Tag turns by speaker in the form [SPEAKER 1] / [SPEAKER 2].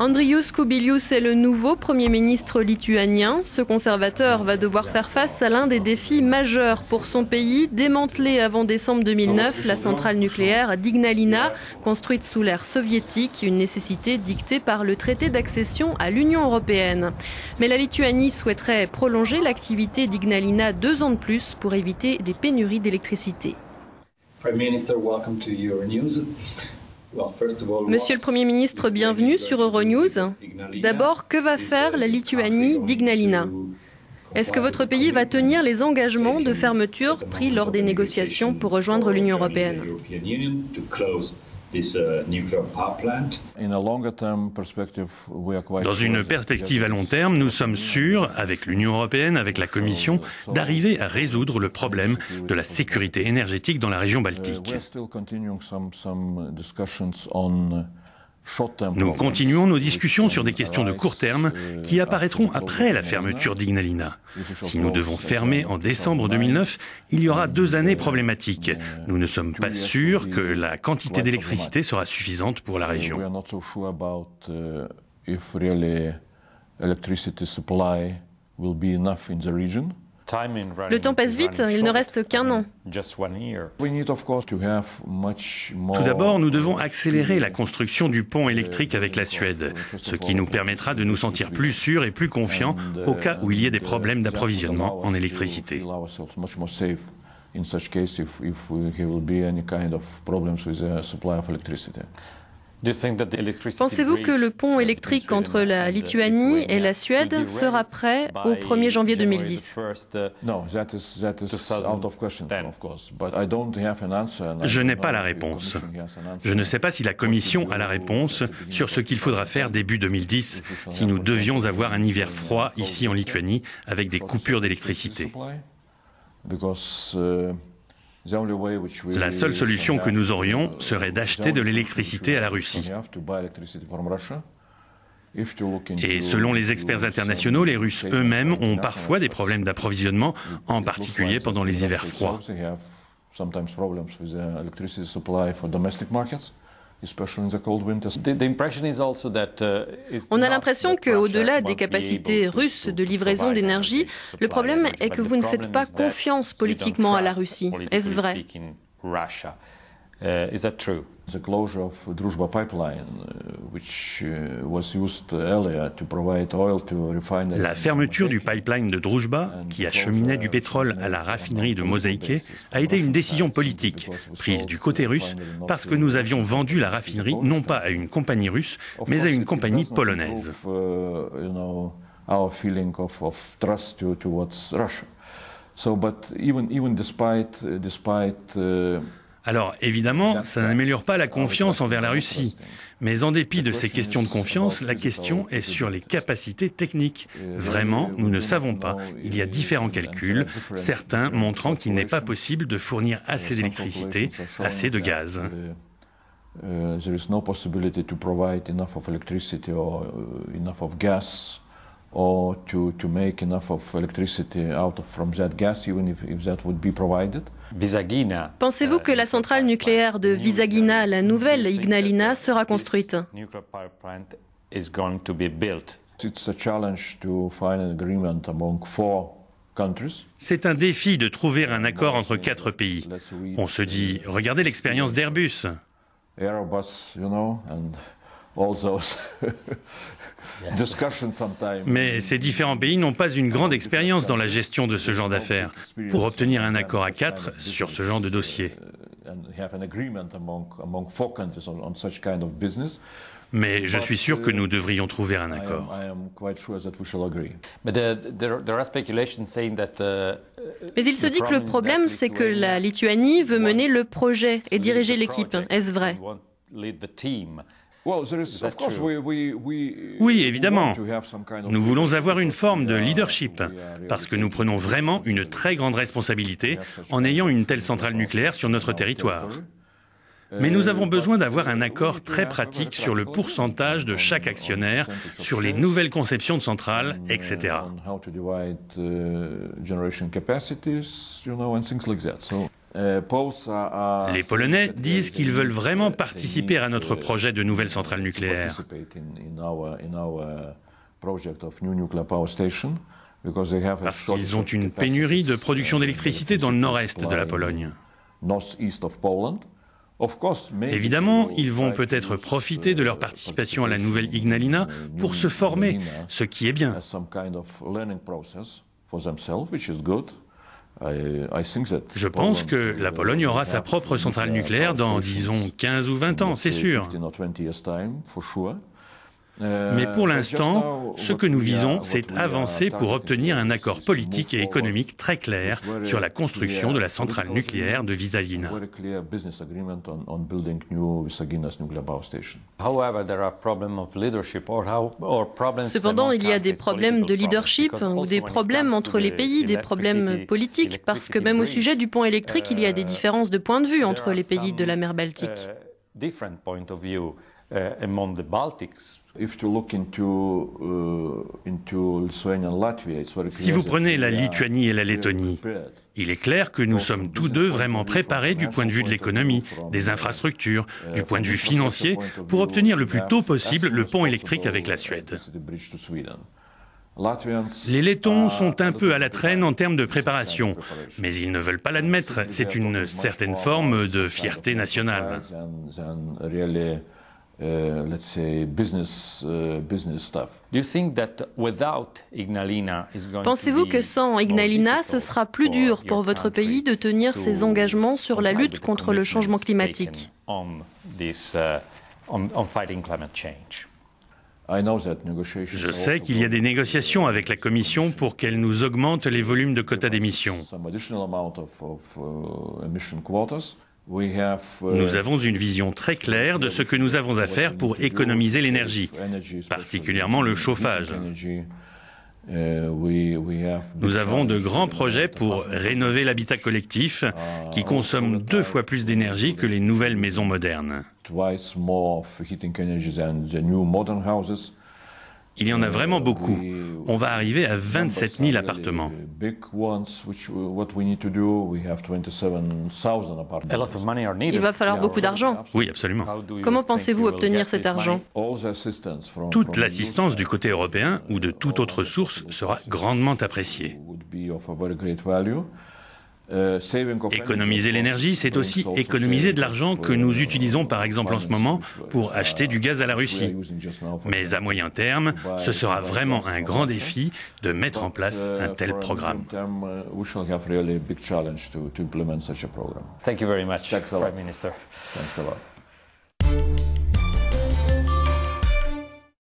[SPEAKER 1] Andrius Kubilius est le nouveau Premier ministre lituanien. Ce conservateur va devoir faire face à l'un des défis majeurs pour son pays, démanteler avant décembre 2009 la centrale nucléaire d'Ignalina, construite sous l'ère soviétique, une nécessité dictée par le traité d'accession à l'Union européenne. Mais la Lituanie souhaiterait prolonger l'activité d'Ignalina 2 ans de plus pour éviter des pénuries d'électricité. Monsieur le Premier ministre, bienvenue sur Euronews. D'abord, que va faire la Lituanie d'Ignalina? Est-ce que votre pays va tenir les engagements de fermeture pris lors des négociations pour rejoindre l'Union européenne?
[SPEAKER 2] Dans une perspective à long terme, nous sommes sûrs, avec l'Union européenne, avec la Commission, d'arriver à résoudre le problème de la sécurité énergétique dans la région baltique. Nous continuons nos discussions sur des questions de court terme qui apparaîtront après la fermeture d'Ignalina. Si nous devons fermer en décembre 2009, il y aura 2 années problématiques. Nous ne sommes pas sûrs que la quantité d'électricité sera suffisante pour la région.
[SPEAKER 1] Le temps passe vite, il ne reste qu'1 an.
[SPEAKER 2] Tout d'abord, nous devons accélérer la construction du pont électrique avec la Suède, ce qui nous permettra de nous sentir plus sûrs et plus confiants au cas où il y ait des problèmes d'approvisionnement en électricité.
[SPEAKER 1] Pensez-vous que le pont électrique entre la Lituanie et la Suède sera prêt au 1er janvier 2010?
[SPEAKER 2] Je n'ai pas la réponse. Je ne sais pas si la Commission a la réponse sur ce qu'il faudra faire début 2010 si nous devions avoir un hiver froid ici en Lituanie avec des coupures d'électricité. La seule solution que nous aurions serait d'acheter de l'électricité à la Russie. Et selon les experts internationaux, les Russes eux-mêmes ont parfois des problèmes d'approvisionnement, en particulier pendant les hivers froids.
[SPEAKER 1] On a l'impression qu'au-delà des capacités russes de livraison d'énergie, le problème est que vous ne faites pas confiance politiquement à la Russie. Est-ce vrai?
[SPEAKER 2] La fermeture du pipeline de Druzhba, qui acheminait du pétrole à la raffinerie de Mozaïque, a été une décision politique prise du côté russe parce que nous avions vendu la raffinerie non pas à une compagnie russe, mais à une compagnie polonaise. Alors, évidemment, ça n'améliore pas la confiance envers la Russie. Mais en dépit de ces questions de confiance, la question est sur les capacités techniques. Vraiment, nous ne savons pas. Il y a différents calculs, certains montrant qu'il n'est pas possible de fournir assez d'électricité, assez de gaz.
[SPEAKER 1] Pensez-vous que la centrale nucléaire de Visagina, la nouvelle Ignalina, sera construite?
[SPEAKER 2] C'est un défi de trouver un accord entre 4 pays. On se dit, regardez l'expérience d'Airbus. Mais ces différents pays n'ont pas une grande expérience dans la gestion de ce genre d'affaires pour obtenir un accord à 4 sur ce genre de dossier. Mais je suis sûr que nous devrions trouver un accord.
[SPEAKER 1] Mais il se dit que le problème, c'est que la Lituanie veut mener le projet et diriger l'équipe. Est-ce vrai?
[SPEAKER 2] Oui, évidemment. Nous voulons avoir une forme de leadership, parce que nous prenons vraiment une très grande responsabilité en ayant une telle centrale nucléaire sur notre territoire. Mais nous avons besoin d'avoir un accord très pratique sur le pourcentage de chaque actionnaire, sur les nouvelles conceptions de centrales, etc. Les Polonais disent qu'ils veulent vraiment participer à notre projet de nouvelle centrale nucléaire. Parce qu'ils ont une pénurie de production d'électricité dans le nord-est de la Pologne. Évidemment, ils vont peut-être profiter de leur participation à la nouvelle Ignalina pour se former, ce qui est bien. Je pense que la Pologne aura sa propre centrale nucléaire dans, disons, 15 ou 20 ans, c'est sûr. Mais pour l'instant, ce que nous visons, c'est avancer pour obtenir un accord politique et économique très clair sur la construction de la centrale nucléaire de Wysagina.
[SPEAKER 1] Cependant, il y a des problèmes de leadership ou des problèmes entre les pays, des problèmes politiques, parce que même au sujet du pont électrique, il y a des différences de point de vue entre les pays de la mer Baltique.
[SPEAKER 2] Si vous prenez la Lituanie et la Lettonie, il est clair que nous sommes tous deux vraiment préparés du point de vue de l'économie, des infrastructures, du point de vue financier, pour obtenir le plus tôt possible le pont électrique avec la Suède. Les Lettons sont un peu à la traîne en termes de préparation, mais ils ne veulent pas l'admettre. C'est une certaine forme de fierté nationale.
[SPEAKER 1] Pensez-vous que sans Ignalina, ce sera plus dur pour votre pays de tenir ses engagements sur la lutte contre le changement climatique ?
[SPEAKER 2] Je sais qu'il y a des négociations avec la Commission pour qu'elle nous augmente les volumes de quotas d'émissions. Nous avons une vision très claire de ce que nous avons à faire pour économiser l'énergie, particulièrement le chauffage. Nous avons de grands projets pour rénover l'habitat collectif qui consomme 2 fois plus d'énergie que les nouvelles maisons modernes. Il y en a vraiment beaucoup. On va arriver à 27 000 appartements.
[SPEAKER 1] Il va falloir beaucoup d'argent.
[SPEAKER 2] Oui, absolument.
[SPEAKER 1] Comment pensez-vous obtenir cet argent ?
[SPEAKER 2] Toute l'assistance du côté européen ou de toute autre source sera grandement appréciée. Économiser l'énergie, c'est aussi économiser de l'argent que nous utilisons par exemple en ce moment pour acheter du gaz à la Russie. Mais à moyen terme, ce sera vraiment un grand défi de mettre en place un tel programme.
[SPEAKER 3] Thank you very much, Prime Minister.
[SPEAKER 4] Thanks a lot.